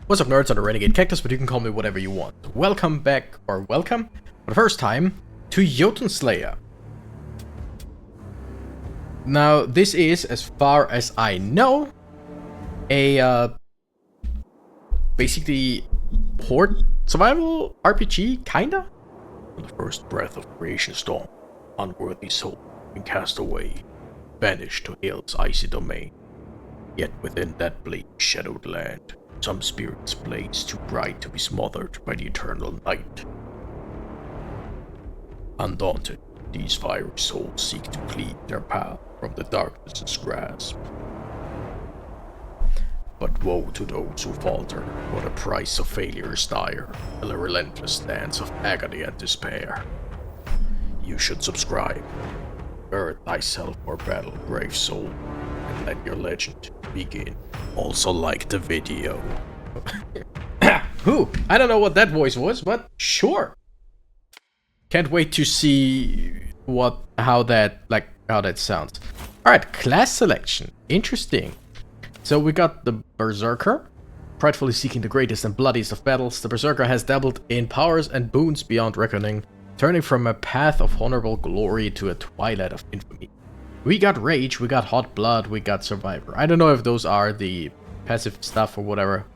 What's up, nerds? I'm the Renegade Cactus, but you can call me whatever you want. Welcome back, or welcome, for the first time, to Jotunnslayer. Now, this is, as far as I know, a, basically, horde survival RPG, kinda? On the first breath of creation storm, unworthy soul, and cast away, banished to Hel's icy domain. Yet within that bleak, shadowed land, some spirits blaze too bright to be smothered by the eternal night. Undaunted, these fiery souls seek to cleave their path from the darkness's grasp. But woe to those who falter, for the price of failure is dire, and a relentless dance of agony and despair. You should subscribe. Gird thyself for battle, brave soul, and let your legend begin. Also like the video. Who? I don't know what that voice was, but sure. Can't wait to see how that sounds. Alright, class selection. Interesting. So we got the Berserker. Pridefully seeking the greatest and bloodiest of battles, the Berserker has dabbled in powers and boons beyond reckoning, turning from a path of honorable glory to a twilight of infamy. We got Rage, we got Hot Blood, we got Survivor. I don't know if those are the passive stuff or whatever.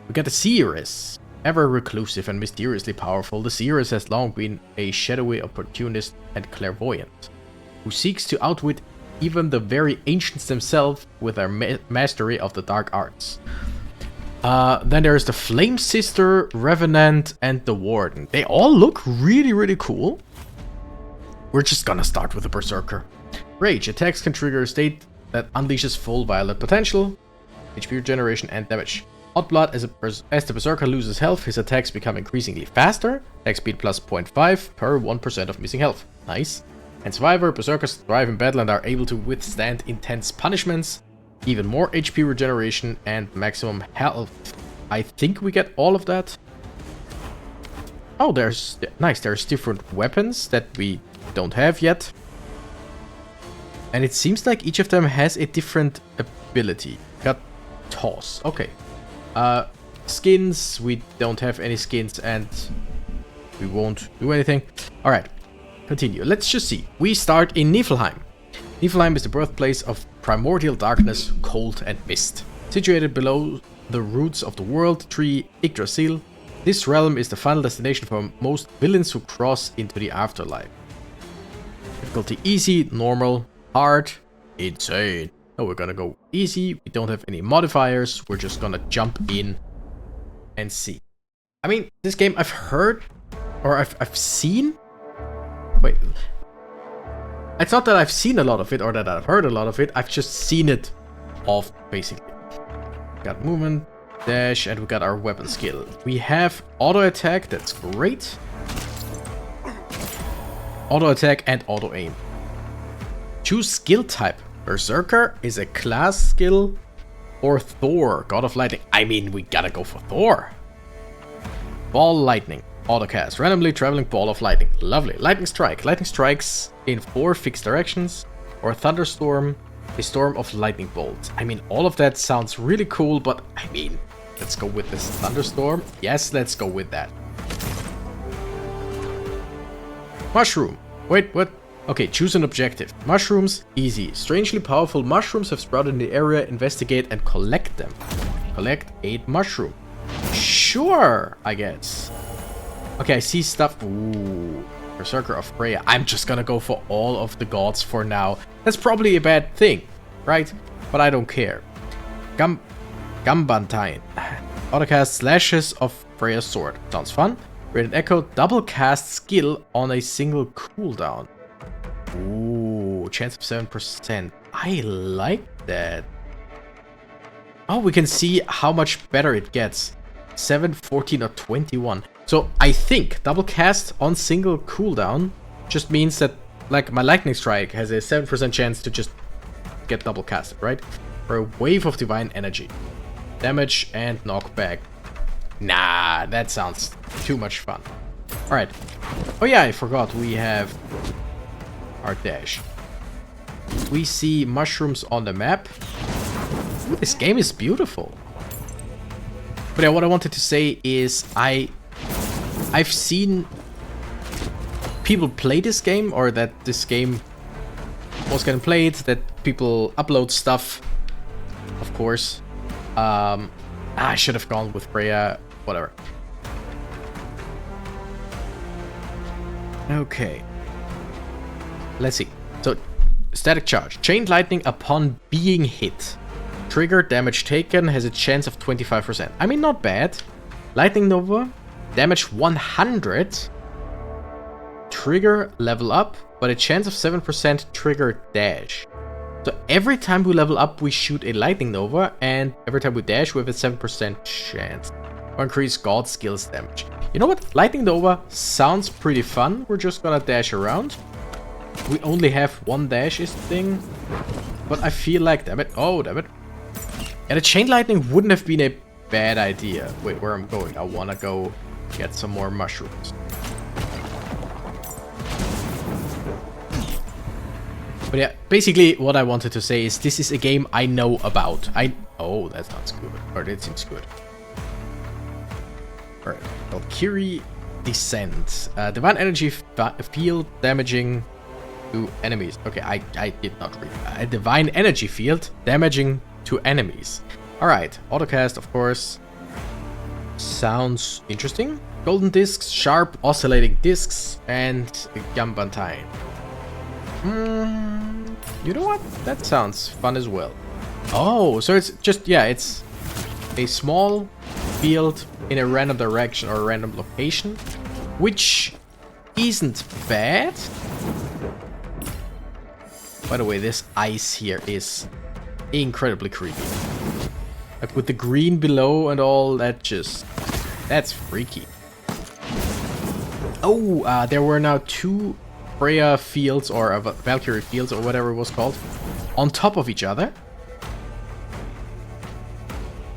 We got the Seeress. Ever reclusive and mysteriously powerful, the Seeress has long been a shadowy opportunist and clairvoyant, who seeks to outwit even the very ancients themselves with their mastery of the dark arts. Then there's the Flame Sister, Revenant, and the Warden. They all look really, really cool. We're just gonna start with the Berserker. Rage. Attacks can trigger a state that unleashes full violet potential, HP regeneration, and damage. Hot Blood. As the Berserker loses health, his attacks become increasingly faster. Attack speed plus 0.5 per 1% of missing health. Nice. And Survivor. Berserkers thrive in battle and are able to withstand intense punishments. Even more HP regeneration and maximum health. I think we get all of that. Oh, there's different weapons that we don't have yet. And it seems like each of them has a different ability. Got Toss. Okay. Skins. We don't have any skins and we won't do anything. Alright. Continue. Let's just see. We start in Niflheim. Niflheim is the birthplace of primordial darkness, cold, and mist. Situated below the roots of the world tree Yggdrasil, this realm is the final destination for most villains who cross into the afterlife. Difficulty easy, normal, hard, insane. Oh, we're gonna go easy. We don't have any modifiers. We're just gonna jump in and see. I mean, this game I've heard, or I've seen. Wait. It's not that I've seen a lot of it or that I've heard a lot of it. I've just seen it off, basically. We got movement, dash, and we got our weapon skill. We have auto attack. That's great. Auto attack and auto aim. Choose skill type. Berserker is a class skill, or Thor, God of Lightning. I mean, we gotta go for Thor. Ball lightning. Autocast. Randomly traveling ball of lightning. Lovely. Lightning strike. Lightning strikes in 4 fixed directions. Or thunderstorm. A storm of lightning bolts. I mean, all of that sounds really cool, but I mean, let's go with this thunderstorm. Yes, let's go with that. Mushroom. Wait, what? Okay, choose an objective. Mushrooms, easy. Strangely powerful mushrooms have sprouted in the area. Investigate and collect them. Collect 8 mushroom. Sure, I guess. Okay, I see stuff. Ooh, Berserker of Freya. I'm just gonna go for all of the gods for now. That's probably a bad thing, right? But I don't care. Gambantine. Autocast slashes of Freya's sword. Sounds fun. Radiant Echo. Double cast skill on a single cooldown. Ooh, chance of 7%. I like that. Oh, we can see how much better it gets. 7, 14, or 21. So I think double cast on single cooldown just means that, like, my lightning strike has a 7% chance to just get double casted, right? For a wave of divine energy. Damage and knockback. Nah, that sounds too much fun. Alright. Oh yeah, I forgot we have our dash. We see mushrooms on the map. Ooh, this game is beautiful. But yeah, what I wanted to say is I've seen people play this game, or that this game was getting played, that people upload stuff, of course. I should have gone with Freya, whatever. Okay. Let's see. So, static charge. Chain lightning upon being hit. Trigger, damage taken, has a chance of 25%. I mean, not bad. Lightning Nova, damage 100. Trigger, level up, but a chance of 7% trigger dash. So every time we level up, we shoot a Lightning Nova, and every time we dash, we have a 7% chance. Or increase God skills damage. You know what? Lightning Nova sounds pretty fun. We're just gonna dash around. We only have one dash-ish thing. But I feel like, damn it. Oh, damn it. And a Chain Lightning wouldn't have been a bad idea. Wait, where I'm going? I wanna go get some more mushrooms. But yeah, basically what I wanted to say is this is a game I know about. Oh, that sounds good. Or that seems good. Alright, Valkyrie Descent. Divine Energy Field damaging to enemies. Okay, I did not read. A Divine Energy Field damaging to enemies. Alright, autocast, of course. Sounds interesting. Golden Discs, Sharp Oscillating Discs, and Gambantine. You know what? That sounds fun as well. Oh, so it's just, yeah, it's a small field in a random direction or a random location, which isn't bad. By the way, this ice here is incredibly creepy. Like with the green below and all, that's freaky. Oh, there were now two Freya fields, or Valkyrie fields, or whatever it was called, on top of each other.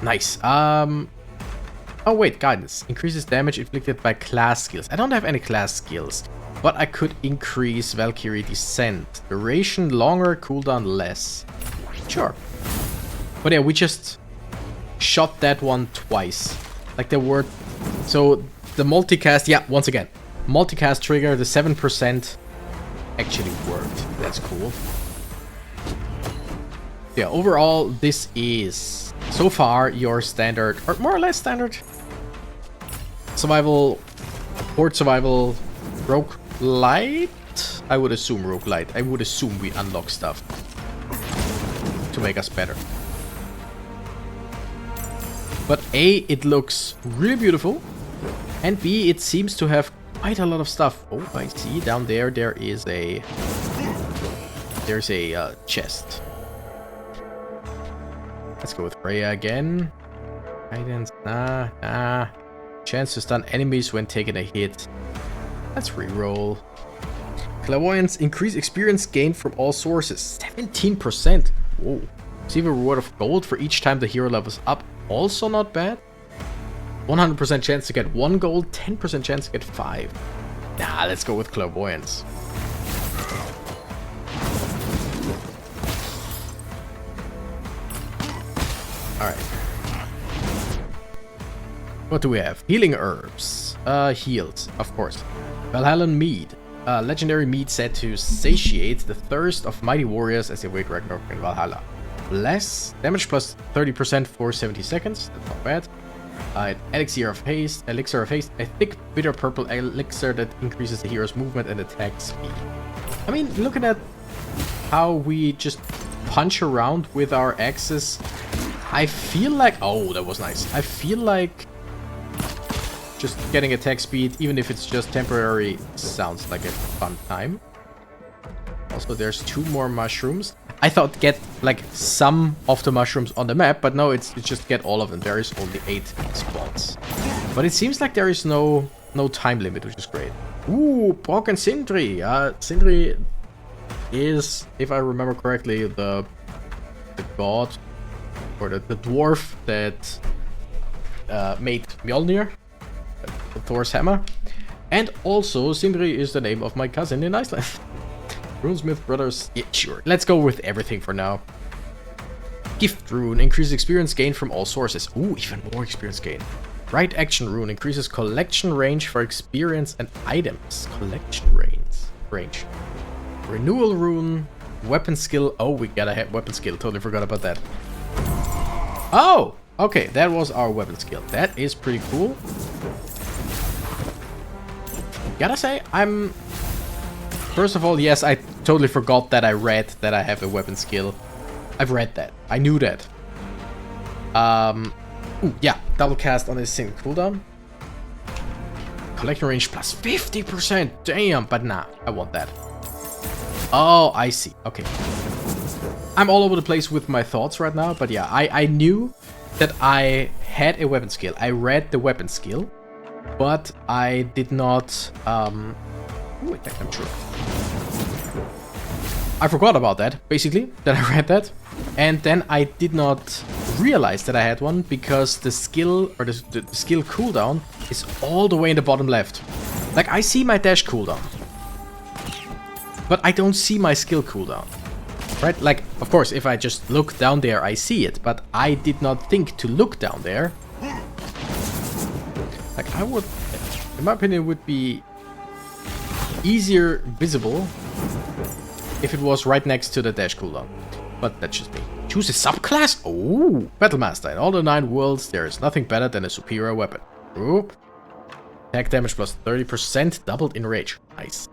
Nice. Oh wait, guidance. Increases damage inflicted by class skills. I don't have any class skills, but I could increase Valkyrie Descent. Duration longer, cooldown less. Sure. But yeah, we just shot that one twice. Like there were... So the multicast, yeah, once again. Multicast trigger, the 7% actually worked. That's cool. Yeah, overall, this is so far your standard, or more or less standard, survival, horde survival, roguelite. I would assume roguelite. I would assume we unlock stuff to make us better. But A, it looks really beautiful, and B, it seems to have quite a lot of stuff. Oh, I see down there. There's a chest. Let's go with Freya again. Guidance, nah. Chance to stun enemies when taking a hit. Let's reroll. Clairvoyance, increase experience gained from all sources. 17%. Whoa. Receive a reward of gold for each time the hero levels up. Also not bad. 100% chance to get 1 gold, 10% chance to get 5. Nah, let's go with Clairvoyance. Alright. What do we have? Healing herbs. Healed, of course. Valhallan Mead. Legendary mead said to satiate the thirst of mighty warriors as they wait Ragnarok in Valhalla. Less damage plus 30% for 70 seconds. That's not bad. Elixir of Haste, a thick bitter purple elixir that increases the hero's movement and attack speed. I mean, looking at how we just punch around with our axes, I feel like... Oh, that was nice. I feel like just getting attack speed, even if it's just temporary, sounds like a fun time. Also, there's 2 more mushrooms. I thought get like some of the mushrooms on the map, but no, it's just get all of them. There is only 8 spots. But it seems like there is no time limit, which is great. Ooh, Broken Sindri. Sindri is, if I remember correctly, the god, or the dwarf that made Mjolnir, Thor's hammer. And also, Sindri is the name of my cousin in Iceland. RuneSmith Brothers. Yeah, sure. Let's go with everything for now. Gift rune increases experience gain from all sources. Ooh, even more experience gain. Right action rune increases collection range for experience and items. Collection range. Renewal rune. Weapon skill. Oh, we gotta have weapon skill. Totally forgot about that. Oh! Okay, that was our weapon skill. That is pretty cool. Gotta say, First of all, yes, I totally forgot that I read that I have a weapon skill. I've read that. I knew that. Ooh, yeah. Double cast on this single cooldown. Collection range plus 50%. Damn, but nah, I want that. Oh, I see. Okay. I'm all over the place with my thoughts right now, but yeah, I knew that I had a weapon skill. I read the weapon skill, but I did not... Ooh, attack them true. I forgot about that, basically, that I read that. And then I did not realize that I had one because the skill, or the skill cooldown is all the way in the bottom left. Like, I see my dash cooldown, but I don't see my skill cooldown. Right? Like, of course, if I just look down there, I see it, but I did not think to look down there. Like, I would, in my opinion, it would be easier visible if it was right next to the dash cooldown. But that's just me. Choose a subclass? Oh, Battlemaster. In all the 9 worlds, there is nothing better than a superior weapon. Oop. Attack damage plus 30%, doubled in rage. Nice.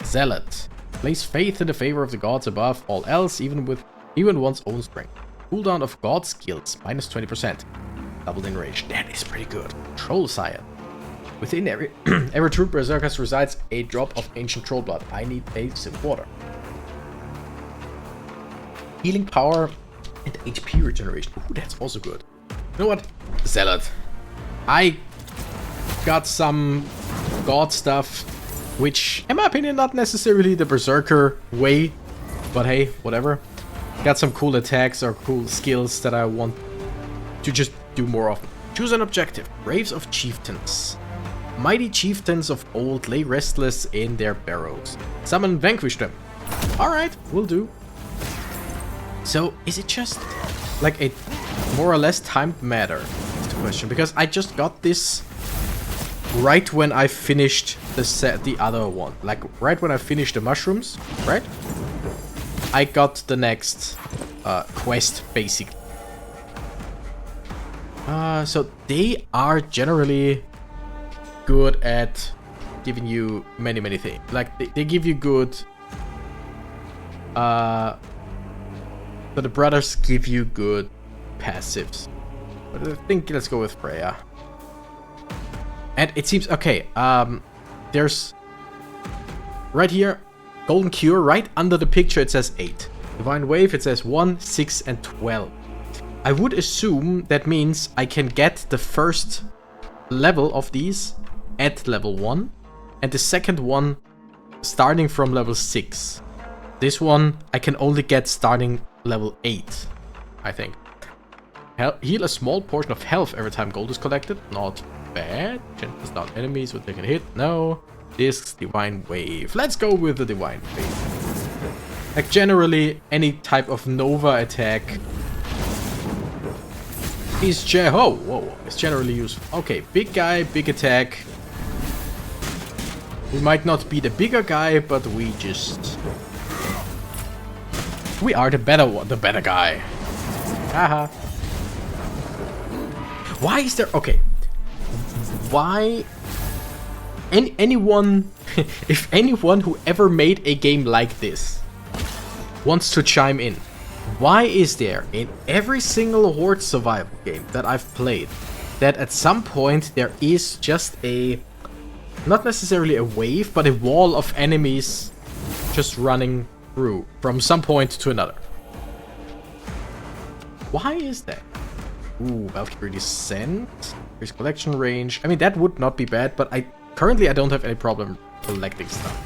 Zealot. Place faith in the favor of the gods above all else, even one's own strength. Cooldown of god skills, minus 20%. Doubled in rage. That is pretty good. Troll Scion. Within every true berserker resides a drop of ancient troll blood. I need a sip of water. Healing power and HP regeneration. Ooh, that's also good. You know what? Zealot. I got some god stuff, which, in my opinion, not necessarily the berserker way, but hey, whatever. Got some cool attacks or cool skills that I want to just do more of. Choose an objective. Braves of Chieftains. Mighty chieftains of old lay restless in their barrows. Summon vanquish them. Alright, will do. So, is it just like a more or less timed matter? Is the question. Because I just got this right when I finished the other one. Like, right when I finished the mushrooms, right? I got the next quest, basically. So they are generally good at giving you many things. Like, they give you good... So the brothers give you good passives. But I think let's go with Freya. And it seems... Okay, there's... Right here, Golden Cure, right under the picture it says 8. Divine Wave, it says 1, 6, and 12. I would assume that means I can get the first level of these at level 1. And the second one starting from level 6. This one I can only get starting level 8, I think. Heal a small portion of health every time gold is collected. Not bad. Gentle stun enemies with they can hit. No. Discs, Divine Wave. Let's go with the Divine Wave. Like, generally, any type of Nova attack is is generally useful. Okay, big guy, big attack. We might not be the bigger guy, but we are the better one, the better guy. Haha. Why is there... Okay. Why... Anyone... if anyone who ever made a game like this wants to chime in, why is there in every single horde survival game that I've played that at some point there is just a... Not necessarily a wave, but a wall of enemies just running through from some point to another? Why is that? Ooh, Valkyrie Descent. Increase collection range. I mean, that would not be bad, but currently I don't have any problem collecting stuff.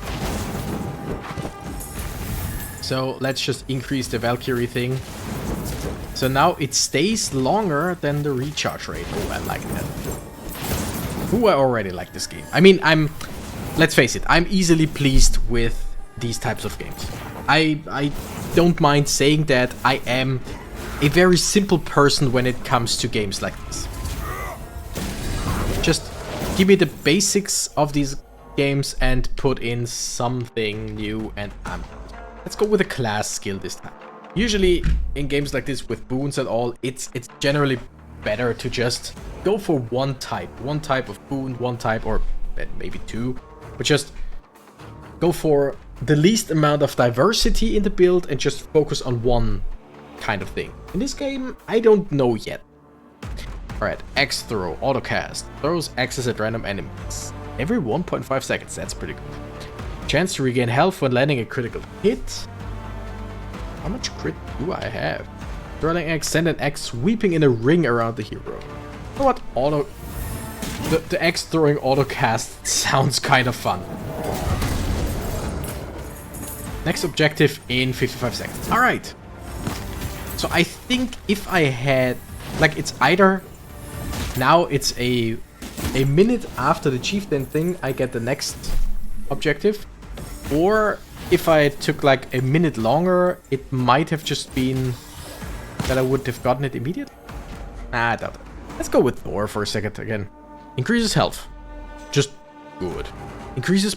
So let's just increase the Valkyrie thing. So now it stays longer than the recharge rate. Oh, I like that. Ooh, I already like this game. I mean, let's face it, I'm easily pleased with these types of games. I don't mind saying that I am a very simple person when it comes to games like this. Just give me the basics of these games and put in something new and let's go with a class skill this time. Usually in games like this with boons and all, it's generally better to just go for one type of boon, one type, or maybe two, but just go for the least amount of diversity in the build and just focus on one kind of thing. In this game, I don't know yet. Alright, Axe Throw, Autocast. Throws axes at random enemies. Every 1.5 seconds, that's pretty good. Chance to regain health when landing a critical hit. How much crit do I have? Throwing axe, send an axe sweeping in a ring around the hero. You know what? The axe throwing autocast sounds kind of fun. Next objective in 55 seconds. Alright. So I think if I had... Like, it's either... Now it's a minute after the chieftain thing, I get the next objective. Or if I took like a minute longer, it might have just been that I would have gotten it immediately. Nah, I doubt it. Let's go with Thor for a second again. Increases health. Just good. Increases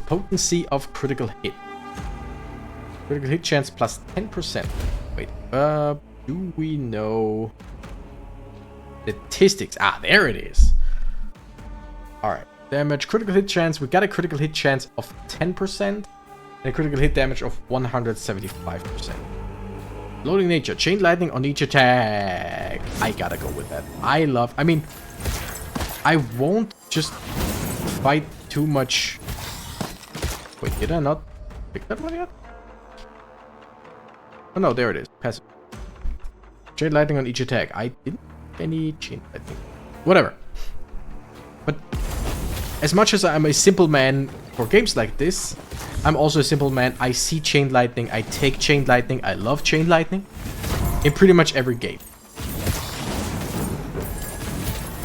potency of critical hit. Critical hit chance plus 10%. Wait, do we know... Statistics. Ah, there it is. Alright. Damage, critical hit chance. We got a critical hit chance of 10%. And a critical hit damage of 175%. Loading nature. Chain lightning on each attack. I gotta go with that. I mean, I won't just fight too much. Wait, did I not pick that one yet? Oh no, there it is. Passive. Chain lightning on each attack. I didn't any chain lightning. Whatever. But as much as I'm a simple man for games like this, I'm also a simple man. I see chain lightning, I take chain lightning, I love chain lightning in pretty much every game.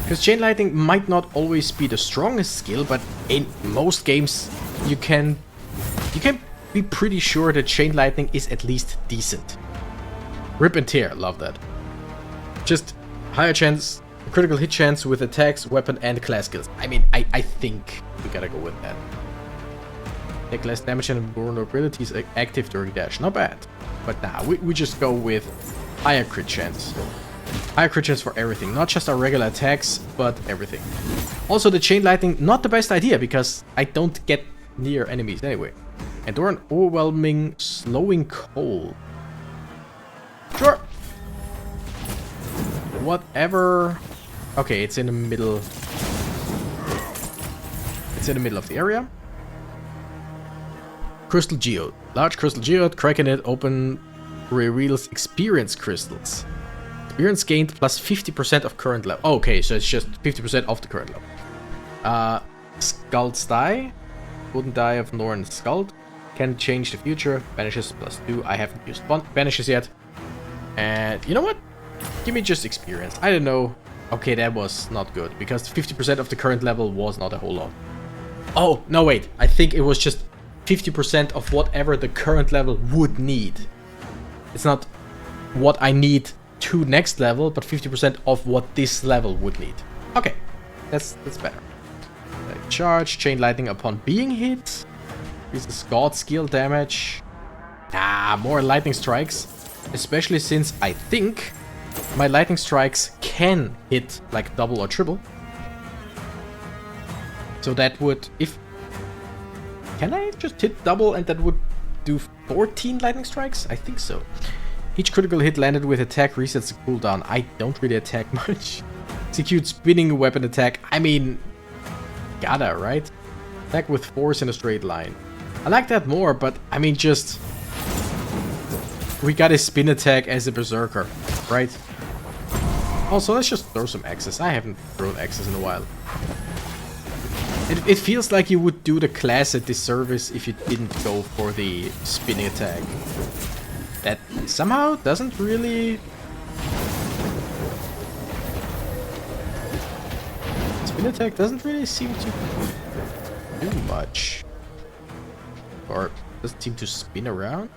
Because chain lightning might not always be the strongest skill, but in most games you can be pretty sure that chain lightning is at least decent. Rip and tear, love that. Just higher chance, critical hit chance with attacks, weapon, and class skills. I mean, I think we gotta go with that. Take less damage and vulnerabilities active during dash. Not bad. But nah, we just go with higher crit chance. Higher crit chance for everything. Not just our regular attacks, but everything. Also, the chain lightning, not the best idea, because I don't get near enemies anyway. Endure an overwhelming slowing cold. Sure. Whatever. Okay, it's in the middle. It's in the middle of the area. Crystal Geode. Large crystal geode, cracking it open reveals experience crystals. Experience gained plus 50% of current level. Oh, okay, so it's just 50% of the current level. Skuld's Die. Golden Die of Norn Skald. Can change the future. Banishes plus 2. I haven't used banishes yet. And you know what? Give me just experience. I don't know. Okay, that was not good, because 50% of the current level was not a whole lot. Oh, no wait. I think it was just 50% of whatever the current level would need. It's not what I need to next level, but 50% of what this level would need. Okay, that's better. Charge, chain lightning upon being hit. Increases god skill damage. Ah, more lightning strikes. Especially since I think my lightning strikes can hit like double or triple. So that would, if... Can I just hit double and that would do 14 lightning strikes? I think so. Each critical hit landed with attack resets the cooldown. I don't really attack much. Execute spinning weapon attack. I mean, gotta, right? Attack with force in a straight line. I like that more, but I mean, just... We got a spin attack as a berserker, right? Also, let's just throw some axes. I haven't thrown axes in a while. It feels like you would do the class a disservice if you didn't go for the spinning attack. That somehow doesn't really... Spin attack doesn't really seem to do much. Or doesn't seem to spin around.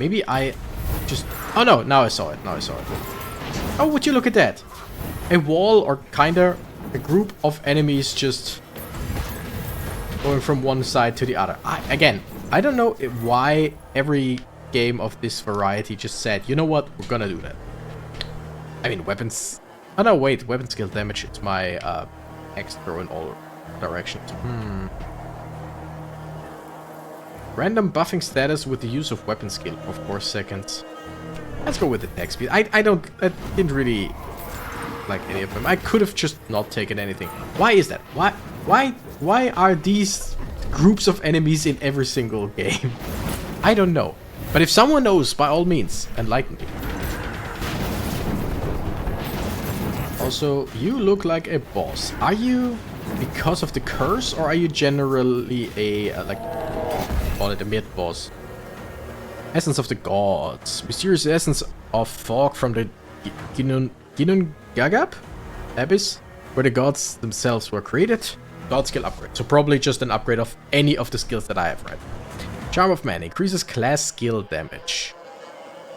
Maybe I just... Oh no, now I saw it. Oh, would you look at that? A wall, or kinda a group of enemies just going from one side to the other. Again, I don't know why every game of this variety just said, you know what, we're gonna do that. I mean, weapons... Oh no, wait, weapon skill damage, it's my X throw in all directions. Random buffing status with the use of weapon skill for 4 seconds. Let's go with attack speed. I didn't really like any of them. I could have just not taken anything. Why is that? Why are these groups of enemies in every single game? I don't know. But if someone knows, by all means, enlighten me. Also, you look like a boss. Are you because of the curse, or are you generally a, like, call it a mid-boss? Essence of the gods. Mysterious essence of fog from the Ginnungagap Abyss, where the gods themselves were created. God skill upgrade. So probably just an upgrade of any of the skills that I have, right? Charm of Man increases class skill damage.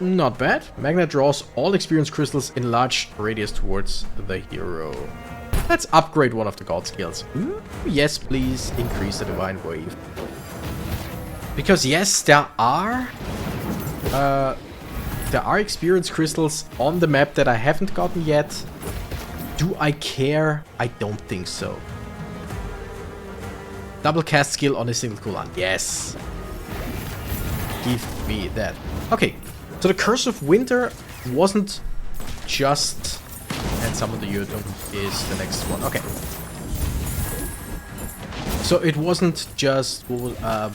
Not bad. Magna draws all experience crystals in large radius towards the hero. Let's upgrade one of the god skills. Ooh, yes, please. Increase the divine wave. Because yes, there are experience crystals on the map that I haven't gotten yet. Do I care? I don't think so. Double cast skill on a single cooldown. Yes. Give me that. Okay. So the Curse of Winter wasn't just... And Summon the Jotun is the next one. Okay. So it wasn't just... no,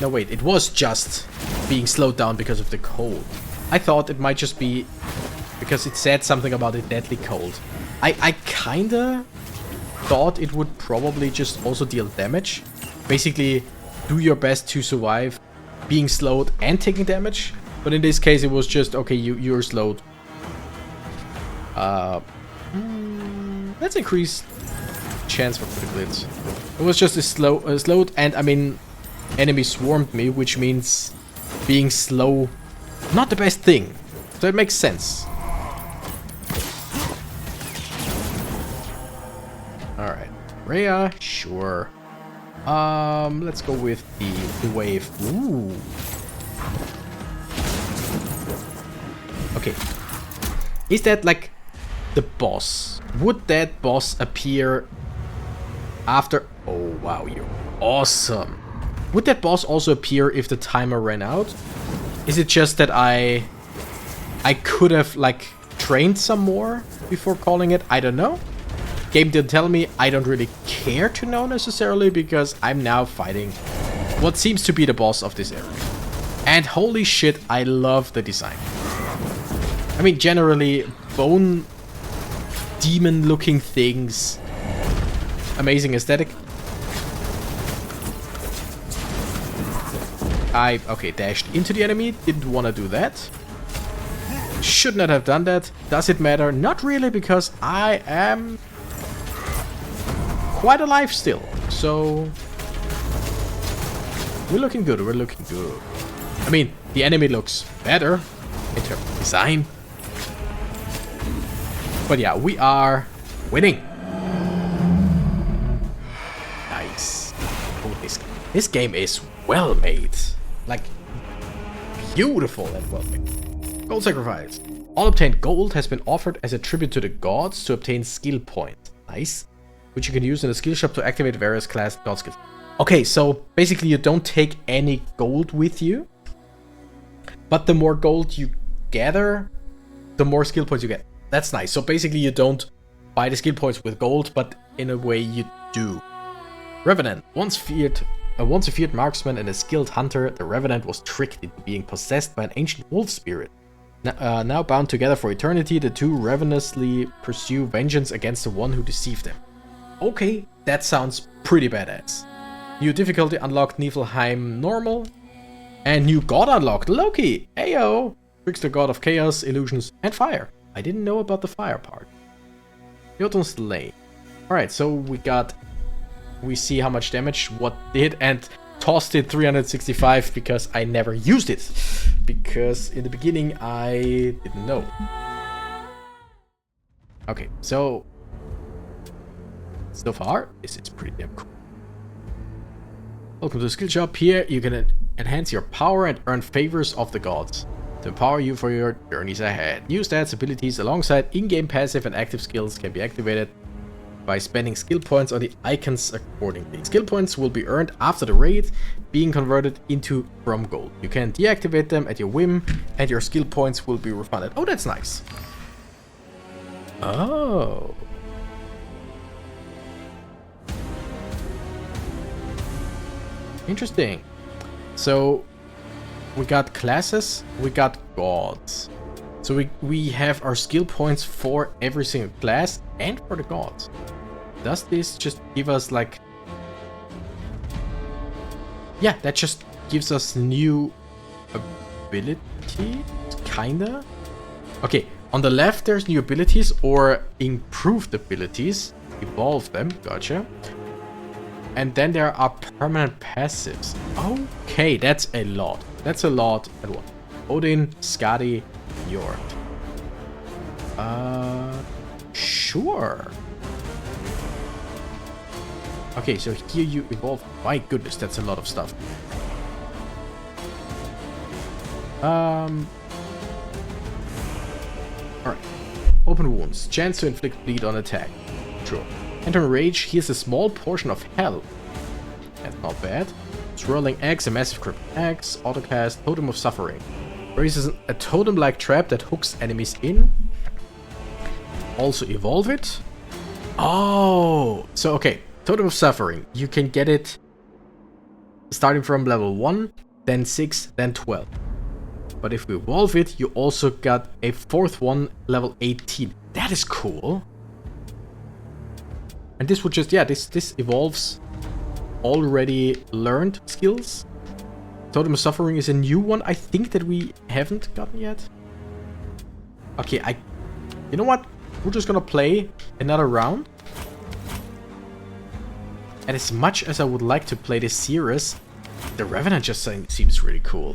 wait. It was just being slowed down because of the cold. I thought it might just be because it said something about a deadly cold. I kinda thought it would probably just also deal damage. Basically, do your best to survive being slowed and taking damage. But in this case, it was just, okay, you're slowed. Let's increase chance for critical hits. It was just a slowed, and I mean, enemy swarmed me, which means being slow, not the best thing. So it makes sense. Alright. Rhea, sure. Let's go with the wave. Ooh. Okay. Is that like the boss? Would that boss appear after... Oh, wow, you're awesome. Would that boss also appear if the timer ran out? Is it just that I could have, like, trained some more before calling it? I don't know. Game didn't tell me. I don't really care to know necessarily, because I'm now fighting what seems to be the boss of this area. And holy shit, I love the design. I mean, generally, bone demon-looking things. Amazing aesthetic. Okay, dashed into the enemy. Didn't want to do that. Should not have done that. Does it matter? Not really, because I am quite alive still. So we're looking good. We're looking good. I mean, the enemy looks better in terms of design. But yeah, we are winning. Nice. Oh, this game is well made. Like, beautiful and well made. Gold sacrifice. All obtained gold has been offered as a tribute to the gods to obtain skill points. Nice. Which you can use in the skill shop to activate various class god skills. Okay, so basically you don't take any gold with you. But the more gold you gather, the more skill points you get. That's nice. So basically you don't buy the skill points with gold, but in a way you do. Revenant. Once a feared marksman and a skilled hunter, the Revenant was tricked into being possessed by an ancient wolf spirit. Now bound together for eternity, the two ravenously pursue vengeance against the one who deceived them. Okay, that sounds pretty badass. New difficulty unlocked, Niflheim normal. And new god unlocked, Loki! Ayo! Trickster god of chaos, illusions, and fire. I didn't know about the fire part. Jotunnslayer. Alright, so we see how much damage what did, and tossed it 365 because I never used it. Because in the beginning I didn't know. Okay, so far, this is pretty damn cool. Welcome to the skill shop. Here you can enhance your power and earn favors of the gods to empower you for your journeys ahead. New stats, abilities alongside in-game passive and active skills can be activated by spending skill points on the icons accordingly. Skill points will be earned after the raid, being converted into from gold. You can deactivate them at your whim, and your skill points will be refunded. Oh, that's nice. Oh. Interesting. So we got classes, we got gods. So we have our skill points for every single class and for the gods. Does this just give us like... Yeah, that just gives us new abilities, kinda. Okay, on the left there's new abilities or improved abilities. Evolve them, gotcha. And then there are permanent passives. Okay, that's a lot. That's a lot at once. Odin, Skadi, Njord. Sure. Okay, so here you evolve. My goodness, that's a lot of stuff. Alright. Open wounds. Chance to inflict bleed on attack. Sure. Enter rage. Here's a small portion of hell. That's not bad. Swirling axe, a massive crippling axe. Autocast. Totem of suffering. Raises a totem-like trap that hooks enemies in. Also evolve it. Oh, so okay. Totem of suffering. You can get it starting from level 1, then 6, then 12. But if we evolve it, you also got a fourth one, level 18. That is cool. And this would just, yeah, this evolves already learned skills. Totem of Suffering is a new one, I think, that we haven't gotten yet. Okay, you know what? We're just gonna play another round. And as much as I would like to play this series, the Revenant just seems really cool.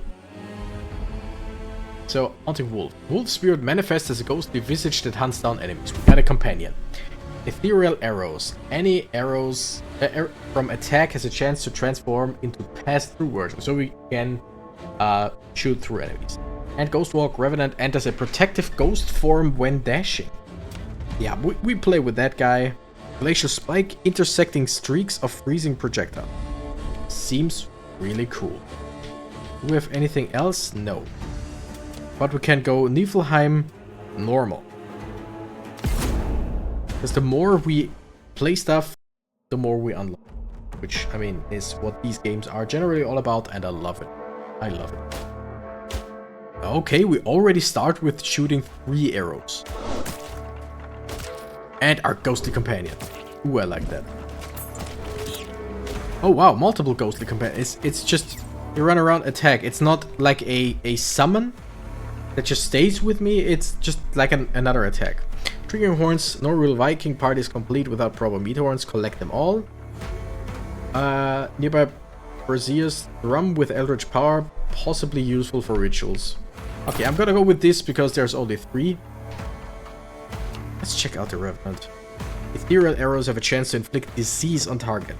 So, Haunting Wolf. Wolf Spirit manifests as a ghostly visage that hunts down enemies. We got a companion. Ethereal arrows. Any arrows from attack has a chance to transform into pass-through version, so we can shoot through enemies. And Ghostwalk. Revenant enters a protective ghost form when dashing. Yeah, we play with that guy. Glacial Spike. Intersecting streaks of freezing projectile. Seems really cool. Do we have anything else? No. But we can go Niflheim normal. Because the more we play stuff, the more we unlock. Which, I mean, is what these games are generally all about, and I love it. I love it. Okay, we already start with shooting 3 arrows. And our ghostly companion. Ooh, I like that. Oh wow, multiple ghostly companions. It's just, you run around, attack. It's not like a summon that just stays with me. It's just like another attack. Triggering horns. No real Viking party is complete without proper meat horns. Collect them all. Nearby Braziers drum with eldritch power. Possibly useful for rituals. Okay, I'm gonna go with this because there's only 3. Let's check out the Revenant. Ethereal arrows have a chance to inflict disease on target.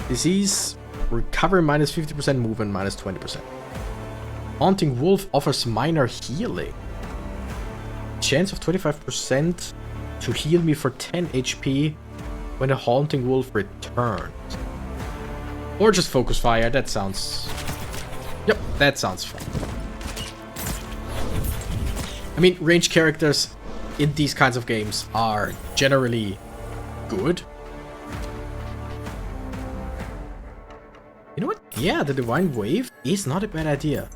Disease, recover minus 50%, movement minus 20%. Haunting Wolf offers minor healing. Chance of 25% to heal me for 10 HP when a Haunting Wolf returns. Or just Focus Fire, that sounds... Yep, that sounds fun. I mean, ranged characters in these kinds of games are generally good. You know what? Yeah, the Divine Wave is not a bad idea.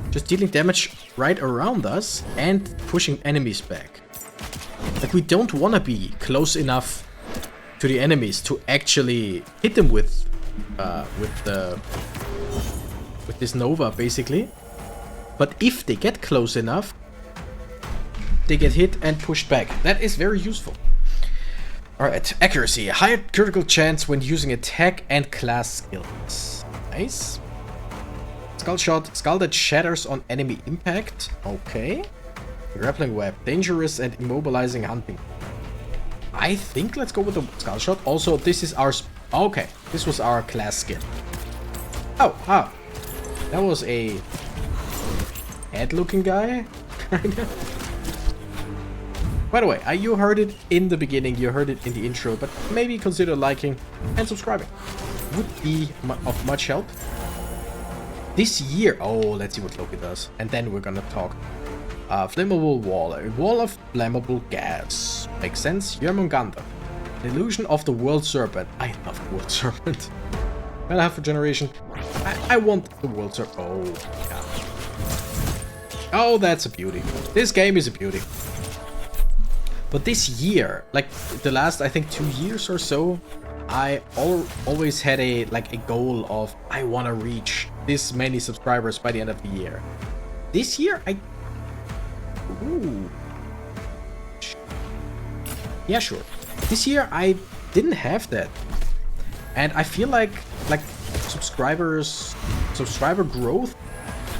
Just dealing damage right around us and pushing enemies back. Like, we don't want to be close enough to the enemies to actually hit them with this Nova, basically. But if they get close enough, they get hit and pushed back. That is very useful. Alright, accuracy. Higher critical chance when using attack and class skills. Nice. Skull shot. Skull that shatters on enemy impact. Okay. Grappling web. Dangerous and immobilizing hunting. I think let's go with the skull shot. Also, this is our... Okay. This was our class skill. Oh, that was a head-looking guy. By the way, you heard it in the beginning, you heard it in the intro, but maybe consider liking and subscribing. Would be of much help. This year... Oh, let's see what Loki does. And then we're gonna talk. Flammable wall. A wall of flammable gas. Makes sense. Jörmungandr. The illusion of the world serpent. I love the world serpent. Well, half a generation. I want the world serpent. Oh, yeah. Oh, that's a beauty. This game is a beauty. But this year, like the last, I think 2 years or so, I always had a goal of I want to reach this many subscribers by the end of the year. This year, Ooh. Yeah, sure. This year, I didn't have that. And I feel like subscriber growth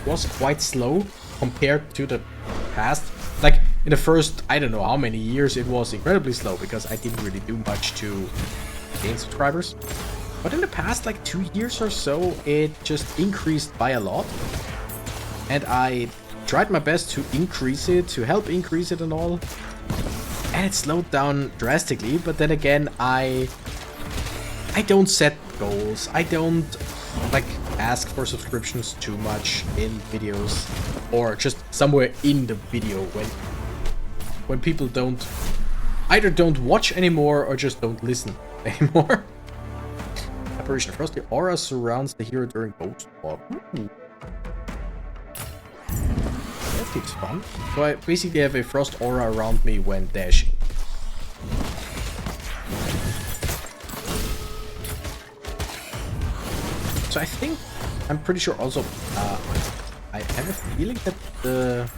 was quite slow compared to the past. Like in the first, I don't know how many years, it was incredibly slow because I didn't really do much to gain subscribers. But in the past 2 years or so, it just increased by a lot. And I tried my best to increase it, to help increase it and all. And it slowed down drastically, but then again, I don't set goals. I don't ask for subscriptions too much in videos, or just somewhere in the video when people either don't watch anymore or just don't listen anymore. Apparition. First, the aura surrounds the hero during ghost walk. Ooh. That seems fun. So I basically have a frost aura around me when dashing. So I think, I'm pretty sure also, I have a feeling that the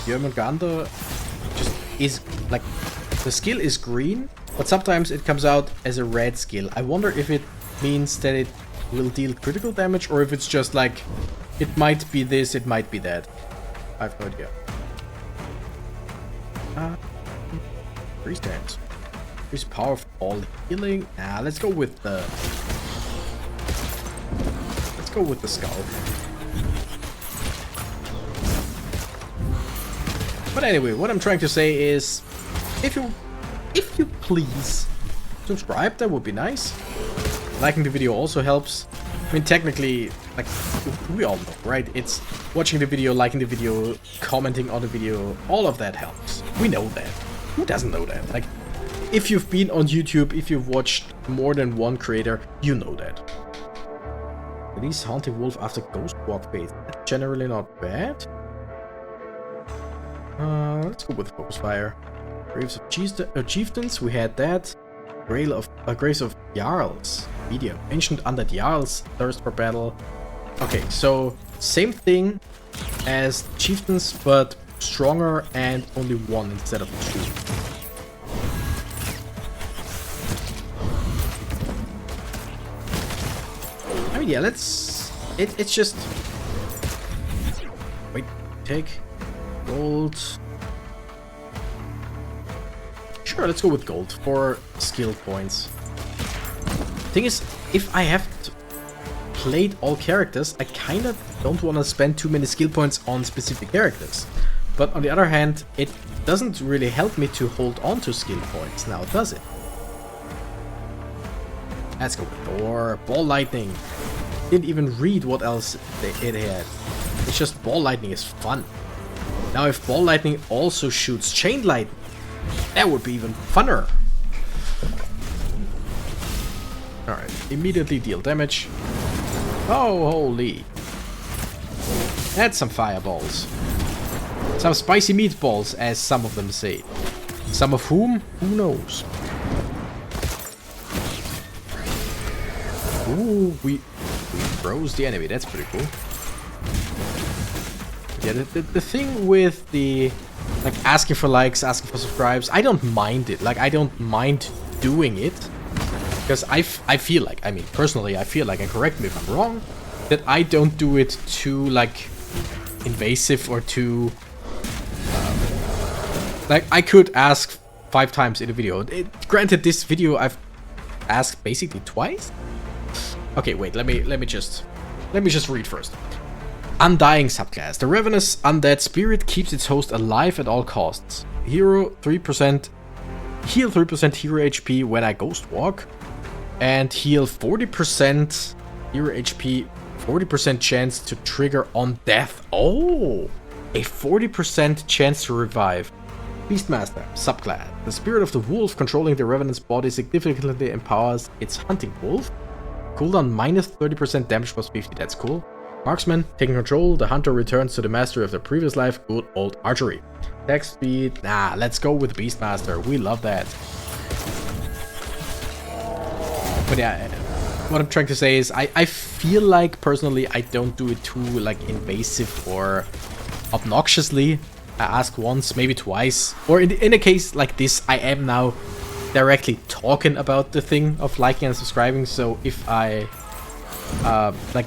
Jörmungandr just is, the skill is green, but sometimes it comes out as a red skill. I wonder if it means that it will deal critical damage, or if it's just it might be this, it might be that. I have no idea. Freeze dance. Increase power of all healing. Let's go with the... with the skull. But anyway, what I'm trying to say is, if you please subscribe, that would be nice. Liking the video also helps. I mean, technically, we all know, right? It's watching the video, liking the video, commenting on the video, all of that helps. We know that. Who doesn't know that? If you've been on YouTube, if you've watched more than one creator, you know that. Release Haunting Wolf after Ghost Walk phase. That's generally not bad. Let's go with Focus Fire. Graves of Chieftains, we had that. Graves of Jarls. Medium. Ancient Undead Jarls. Thirst for Battle. Okay, so same thing as Chieftains, but stronger and only one instead of two. I mean, yeah, let's... It's just... Wait, take... Gold... Sure, let's go with gold for skill points. Thing is, if I have played all characters, I kinda don't want to spend too many skill points on specific characters. But on the other hand, it doesn't really help me to hold on to skill points now, does it? Let's go with Thor. Ball Lightning. Didn't even read what else it had. It's just Ball Lightning is fun. Now if Ball Lightning also shoots Chain Lightning, that would be even funner. Alright, immediately deal damage. Oh, holy. That's some fireballs. Some spicy meatballs, as some of them say. Some of whom? Who knows? Ooh, we froze the enemy. That's pretty cool. Yeah, the thing with the asking for likes, asking for subscribes, I don't mind it. I don't mind doing it. Because I feel like, I mean, personally, I feel like, and correct me if I'm wrong, that I don't do it too, like, invasive or too... like, I could ask 5 times in a video. Granted, this video I've asked basically twice. Okay, wait, let me just read first. Undying subclass. The ravenous undead spirit keeps its host alive at all costs. Hero 3%, heal 3% hero HP when I ghost walk, and heal 40% hero HP, 40% chance to trigger on death. Oh, a 40% chance to revive. Beastmaster subclass. The spirit of the wolf controlling the revenant's body significantly empowers its hunting wolf. Cooldown minus 30% damage plus 50. That's cool. Marksman, taking control, the hunter returns to the mastery of their previous life. Good old archery. Attack speed, nah, let's go with Beastmaster. We love that. But yeah, what I'm trying to say is I feel like personally I don't do it too like invasive or obnoxiously. I ask once, maybe twice, or in a case like this, I am now directly talking about the thing of liking and subscribing. So if I like,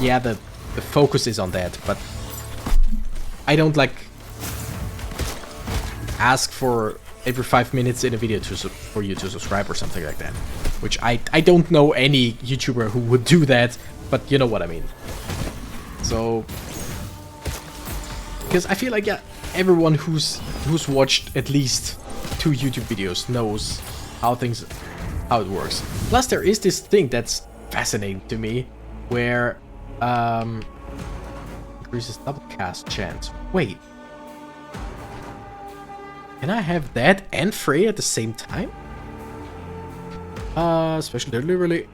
yeah, the focus is on that, but I don't like ask for every 5 minutes in a video for you to subscribe or something like that, which I don't know any YouTuber who would do that, but you know what I mean. So because I feel like, yeah, everyone who's watched at least 2 YouTube videos knows how it works. Plus there is this thing that's fascinating to me where increases double cast chance. Wait, can I have that and Frey at the same time? Special delivery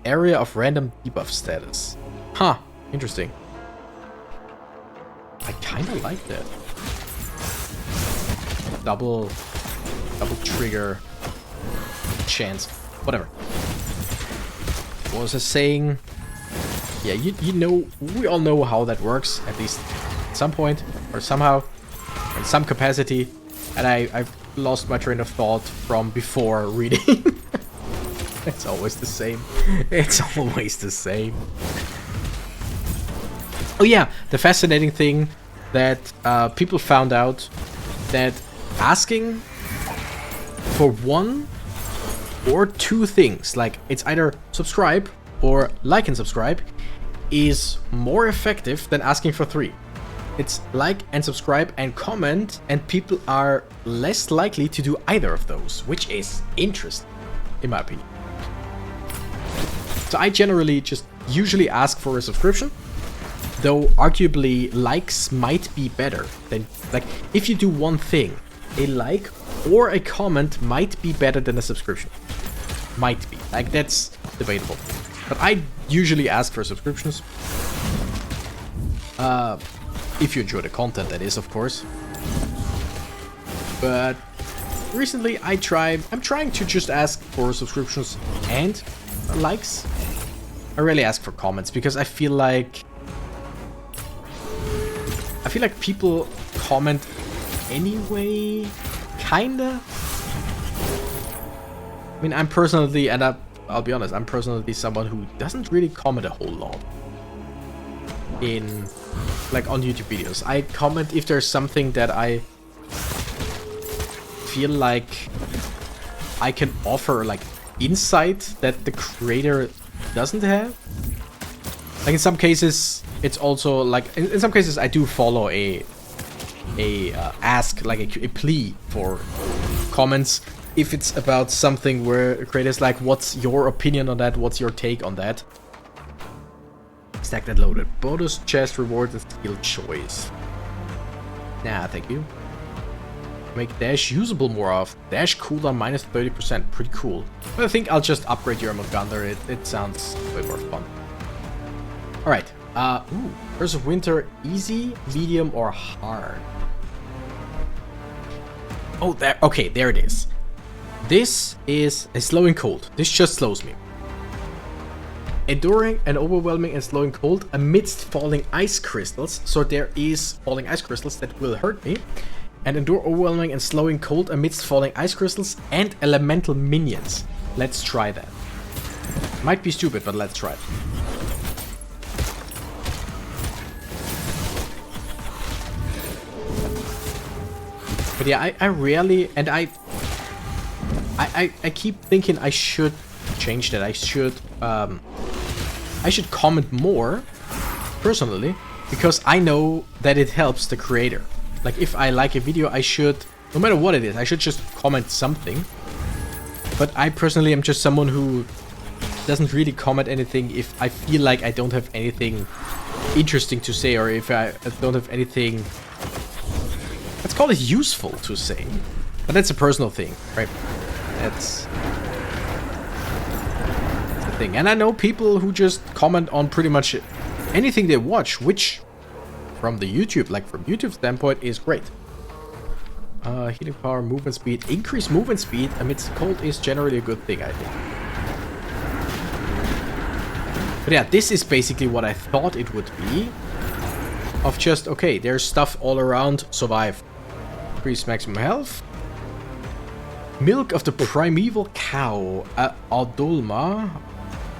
area of random debuff status. Huh, interesting. I kinda like that. Double trigger chance. Whatever. What was I saying? Yeah, you know, we all know how that works, at least at some point, or somehow, in some capacity. And I've lost my train of thought from before reading. It's always the same. It's always the same. Oh yeah, the fascinating thing that people found out that asking for 1 or 2 things, like it's either subscribe or like and subscribe, is more effective than asking for 3. It's like and subscribe and comment, and people are less likely to do either of those, which is interesting, in my opinion. So I generally just usually ask for a subscription, though arguably likes might be better than, like, if you do one thing, a like or a comment might be better than a subscription. Might be, like, that's debatable. But I usually ask for subscriptions. If you enjoy the content, that is, of course. But recently I'm trying to just ask for subscriptions and likes. I rarely ask for comments because I feel like people comment anyway, kinda. I mean, I'm personally, and I'll be honest, I'm personally someone who doesn't really comment a whole lot in, like, on YouTube videos. I comment if there's something that I feel like I can offer, like, insight that the creator doesn't have. Like, in some cases, it's also, like, in some cases I do follow a ask, like a plea for comments if it's about something where a creator's like, what's your opinion on that? What's your take on that? Stack that loaded. Bonus chest rewards and skill choice. Nah, thank you. Make dash usable more often. Dash cooldown minus 30%. Pretty cool. But I think I'll just upgrade Jormungandr. It sounds way more fun. Alright. Ooh. Curse of Winter, easy, medium, or hard? Oh, there. Okay, there it is. This is a slowing cold. This just slows me. Enduring and overwhelming and slowing cold amidst falling ice crystals. So there is falling ice crystals that will hurt me. And endure overwhelming and slowing cold amidst falling ice crystals and elemental minions. Let's try that. Might be stupid, but let's try it. But yeah, I rarely, and I keep thinking I should change that. I should comment more, personally, because I know that it helps the creator. Like, if I like a video, I should, no matter what it is, I should just comment something. But I personally am just someone who doesn't really comment anything if I feel like I don't have anything interesting to say, or if I don't have anything, let's call it useful to say. But that's a personal thing, right? That's the thing. And I know people who just comment on pretty much anything they watch, which from the YouTube, like from YouTube standpoint, is great. Healing power, movement speed. Increased movement speed amidst cold is generally a good thing, I think. But yeah, this is basically what I thought it would be. Of just, okay, there's stuff all around, survive. Increase maximum health. Milk of the primeval cow, Aldolma,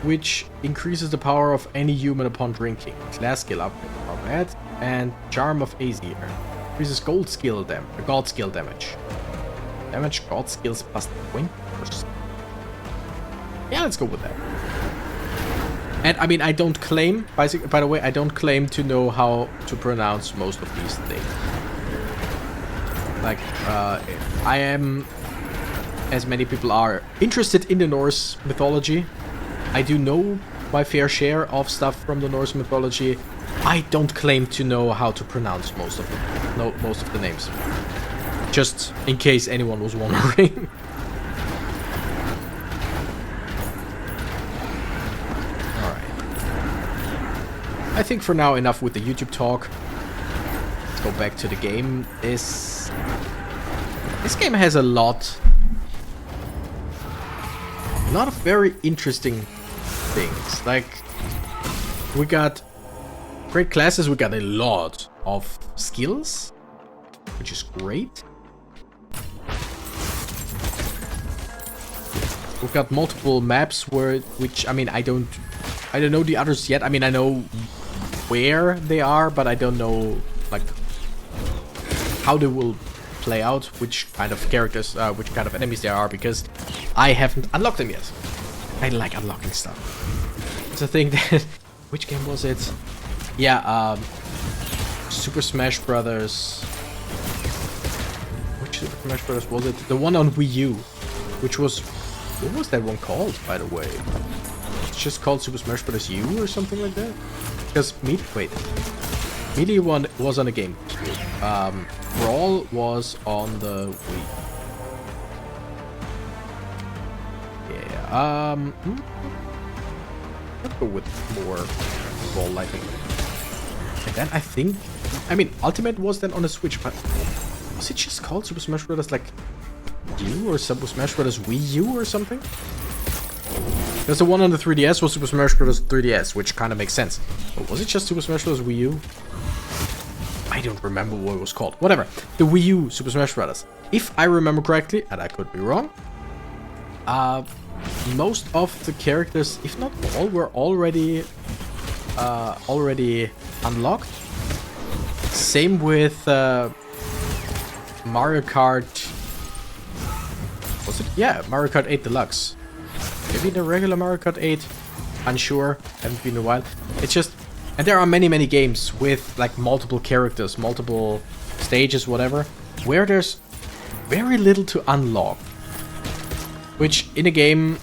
which increases the power of any human upon drinking. Class skill upgrade, not bad. And Charm of Aesir. Increases god skill damage. Damage god skills plus 20%. Yeah, let's go with that. And I mean, I don't claim, by the way, I don't claim to know how to pronounce most of these things. Like, I am, as many people are, interested in the Norse mythology. I do know my fair share of stuff from the Norse mythology. I don't claim to know how to pronounce most of the names. Just in case anyone was wondering. I think for now enough with the YouTube talk. Let's go back to the game. This game has a lot of very interesting things. Like, we got great classes, we got a lot of skills, which is great. We've got multiple maps which I mean, I don't know the others yet. I mean, I know where they are, but I don't know, like, how they will play out, which kind of characters, which kind of enemies there are, because I haven't unlocked them yet. I like unlocking stuff. It's a thing that... Which game was it? Yeah, Super Smash Brothers... Which Super Smash Brothers was it? The one on Wii U, which was... What was that one called, by the way? It's just called Super Smash Bros. U or something like that? Because Melee one was on a GameCube. Brawl was on the Wii. Yeah. Let's go with more Brawl, I think. And then I think, I mean, Ultimate was then on a Switch, but was it just called Super Smash Bros. Like U or Super Smash Bros. Wii U or something? Because the one on the 3DS was Super Smash Bros. 3DS, which kind of makes sense. But was it just Super Smash Bros. Wii U? I don't remember what it was called. Whatever. The Wii U Super Smash Bros. If I remember correctly, and I could be wrong, most of the characters, if not all, were already unlocked. Same with Mario Kart. Was it? Yeah, Mario Kart 8 Deluxe. Maybe the regular Mario Kart 8. Unsure. Haven't been in a while. It's just... And there are many games with like multiple characters, multiple stages, whatever, where there's very little to unlock. Which in a game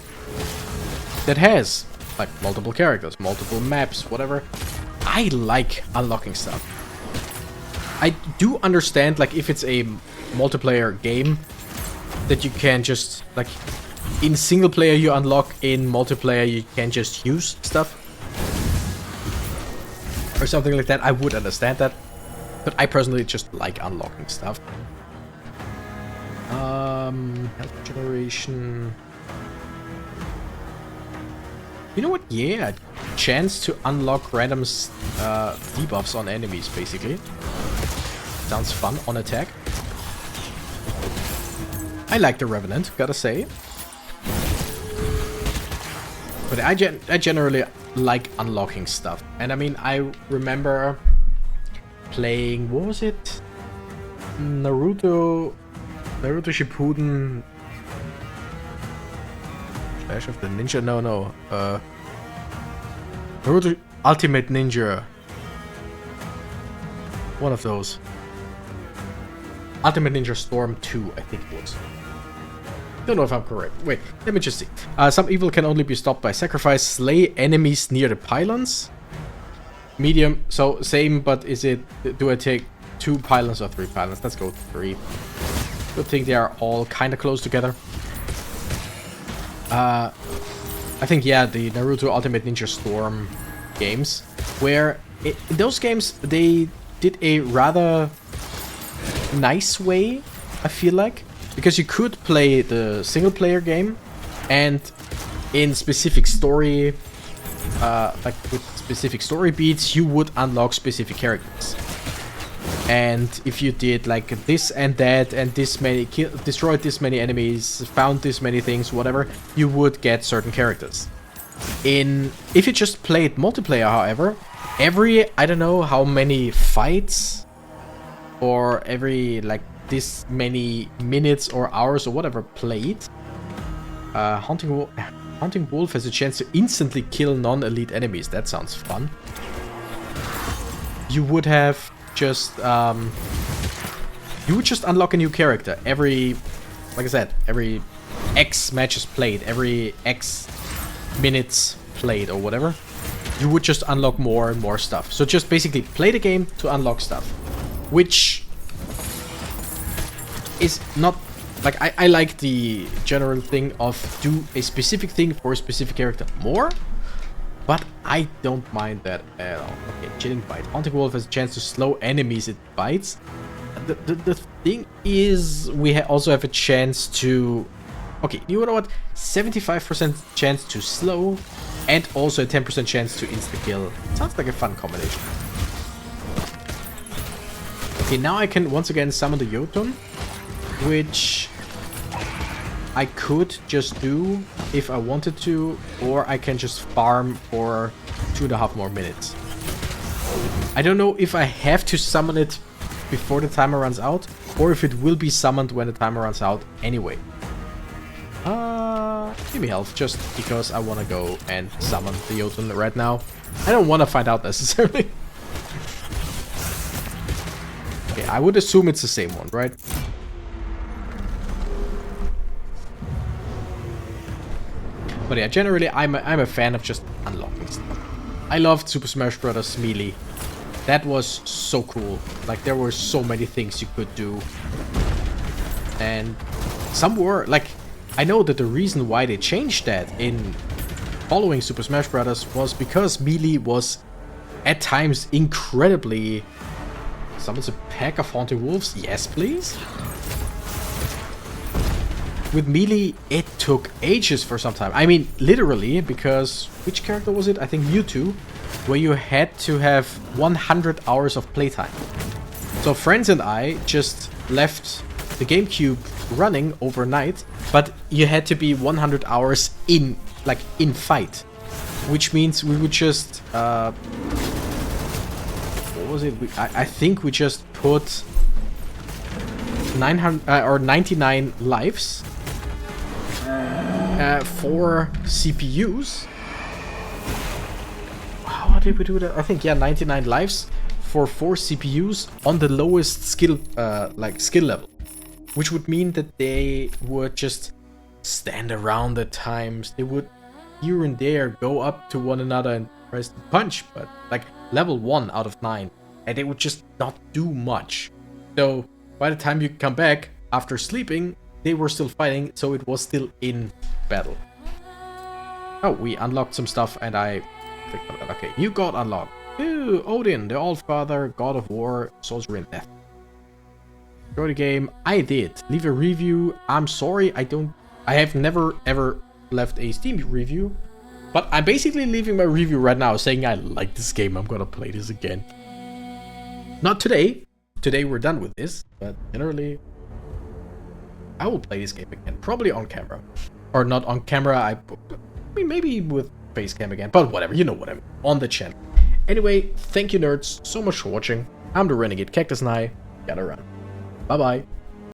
that has like multiple characters, multiple maps, whatever, I like unlocking stuff. I do understand, like, if it's a multiplayer game, that you can just, like, in single player you unlock, in multiplayer you can just use stuff. Or something like that. I would understand that. But I personally just like unlocking stuff. Health generation. You know what? Yeah, chance to unlock random debuffs on enemies, basically. Sounds fun on attack. I like the Revenant, gotta say. But I generally like unlocking stuff. And I mean, I remember playing, what was it? Naruto Shippuden. Clash of the Ninja? No. Naruto Ultimate Ninja. One of those. Ultimate Ninja Storm 2, I think it was. Don't know if I'm correct. Wait, let me just see. Some evil can only be stopped by sacrifice. Slay enemies near the pylons. Medium. So same, but is it? Do I take 2 pylons or 3 pylons? Let's go 3. Good thing they are all kind of close together. I think, yeah, the Naruto Ultimate Ninja Storm games, where in those games they did a rather nice way, I feel like, because you could play the single player game, and in specific story, like with specific story beats, you would unlock specific characters. And if you did like this and that and this many destroyed this many enemies, found this many things, whatever, you would get certain characters. If you just played multiplayer, however, every, I don't know how many fights, or every like this many minutes or hours or whatever played, Hunting Wolf has a chance to instantly kill non-elite enemies. That sounds fun. You would have just you would just unlock a new character every, like I said, every X matches played, every X minutes played or whatever. You would just unlock more and more stuff. So just basically play the game to unlock stuff, which is not like, I like the general thing of do a specific thing for a specific character more, but I don't mind that at all. Okay, chilling bite. Hunting Wolf has a chance to slow enemies it bites. The thing is, we also have a chance to, okay, you know what? 75% chance to slow, and also a 10% chance to insta-kill. Sounds like a fun combination. Okay, now I can once again summon the Jotun, which I could just do if I wanted to, or I can just farm for 2.5 more minutes. I don't know if I have to summon it before the timer runs out, or if it will be summoned when the timer runs out anyway. Give me health, just because I want to go and summon the Jotun right now. I don't want to find out necessarily. Okay, I would assume it's the same one, right? But yeah, generally I'm a fan of just unlocking stuff. I loved Super Smash Bros. Melee. That was so cool. Like, there were so many things you could do. And some were, like, I know that the reason why they changed that in following Super Smash Bros. Was because Melee was at times incredibly... Summons a pack of Haunting Wolves? Yes, please? With Melee, it took ages for some time. I mean, literally, because... Which character was it? I think Mewtwo. Where you had to have 100 hours of playtime. So friends and I just left the GameCube running overnight, but you had to be 100 hours in, like, in fight. Which means we would just... what was it? I think we just put 900 or 99 lives for CPUs. How did we do that? I think, yeah, 99 lives for 4 CPUs on the lowest skill level, which would mean that they would just stand around at times. They would here and there go up to one another and press the punch, but like level 1 out of 9, and they would just not do much. So by the time you come back after sleeping, they were still fighting, so it was still in battle. Oh, we unlocked some stuff, and I... Okay, new god unlocked. Ooh, Odin, the All-Father, God of War, Sorcery and Death. Enjoy the game. I did. Leave a review. I'm sorry, I have never ever left a Steam review, but I'm basically leaving my review right now saying I like this game. I'm gonna play this again. Not today. Today we're done with this, but generally I will play this game again, probably on camera. Or not on camera, I mean, maybe with face cam again, but whatever, you know what I mean, on the channel. Anyway, thank you nerds so much for watching. I'm the Renegade Cactus and I gotta run. Bye bye.